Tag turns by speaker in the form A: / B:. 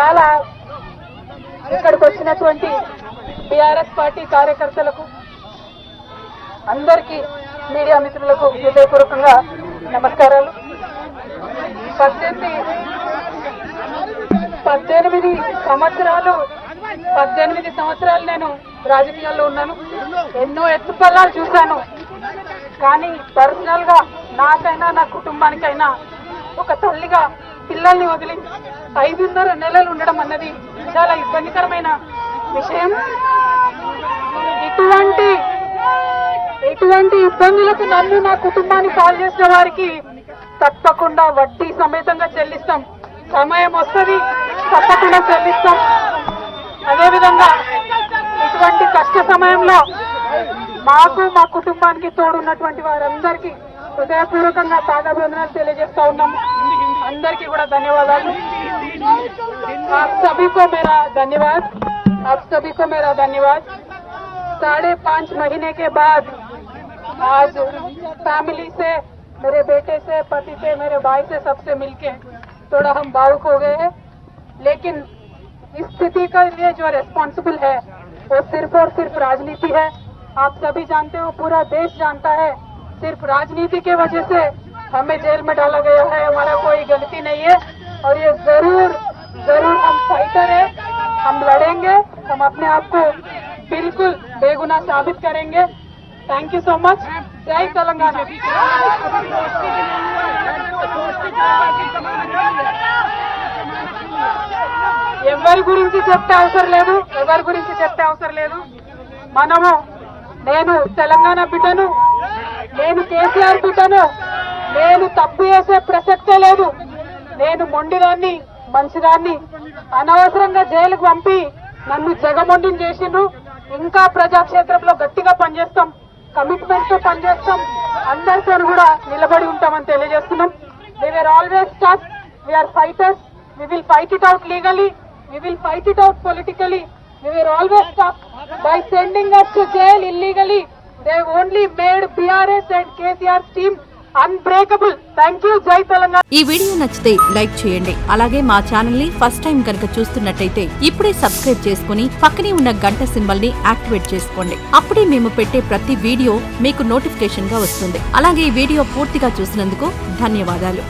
A: ఇవాళ ఇక్కడికి వచ్చినటువంటి టిఆర్ఎస్ పార్టీ కార్యకర్తలకు అందరికీ మీడియా మిత్రులకు హృదయపూర్వకంగా నమస్కారాలు. 18 సంవత్సరాలు నేను రాజకీయాల్లో ఉన్నాను. ఎన్నో ఎత్తుపల్లాలు చూశాను. కానీ పర్సనల్ గా నాకైనా నా కుటుంబానికైనా ఒక తల్లిగా పిల్లల్ని వదిలి 5.5 నెలలు ఉండడం అన్నది చాలా ఇబ్బందికరమైన విషయం. ఇటువంటి ఇబ్బందులకు నన్ను నా కుటుంబాన్ని కాల్ చేసిన వారికి తప్పకుండా వడ్డీ సమేతంగా చెల్లిస్తాం. సమయం వస్తుంది, తప్పకుండా చెల్లిస్తాం. అదేవిధంగా ఇటువంటి కష్ట సమయంలో మాకు మా కుటుంబానికి తోడున్నటువంటి వారందరికీ హృదయపూర్వకంగా పాదాభివందనాలు తెలియజేస్తా ఉన్నాము. అందరికీ కూడా ధన్యవాదాలు. आप सभी को मेरा धन्यवाद. 5.5 महीने के बाद आज फैमिली से, मेरे बेटे से, पति से, मेरे भाई से, सबसे मिलके थोड़ा हम भावुक हो गए हैं. लेकिन इस स्थिति के लिए जो रेस्पॉन्सिबल है वो सिर्फ और सिर्फ राजनीति है. आप सभी जानते हो, पूरा देश जानता है, सिर्फ राजनीति के वजह से हमें जेल में डाला गया है. हमारा कोई गलती नहीं है और ये जरूर हम फाइटर है. हम लड़ेंगे, हम अपने आप को बिल्कुल बेगुनाह साबित करेंगे. Thank you so much. जय तेलंगाना. ఎవరి గురించి చెప్పే అవసరం లేదు. మనము, నేను తెలంగాణ బిడ్డను, నేను కేసీఆర్ బిడ్డను, నేను తప్పు చేసే ప్రసక్తే లేదు. నేను మొండిదాన్ని, మంచిదాన్ని. అనవసరంగా జైలుకు పంపి నన్ను జగమొండిని చేసిండ్రు. ఇంకా ప్రజాక్షేత్రంలో గట్టిగా పనిచేస్తాం, కమిట్మెంట్ తో పనిచేస్తాం, అందరితో కూడా నిలబడి ఉంటామని తెలియజేస్తున్నాం. We were always tough. We are fighters. We will fight it out legally. We will fight it out politically. We were always tough. By sending us to jail illegally, they only made BRS and KCR's team unbreakable. Thank you. Jai Telangana.
B: ఈ video నచ్చితే like చేయండి. అలాగే మా channel ని first time కనుక చూస్తున్నట్టయితే ఇప్పుడే subscribe చేసుకుని పక్కనే ఉన్న గంట సింబల్ ని యాక్టివేట్ చేసుకోండి. అప్పుడే మేము పెట్టే ప్రతి వీడియో మీకు నోటిఫికేషన్ గా వస్తుంది. అలాగే ఈ వీడియో పూర్తిగా చూసినందుకు ధన్యవాదాలు.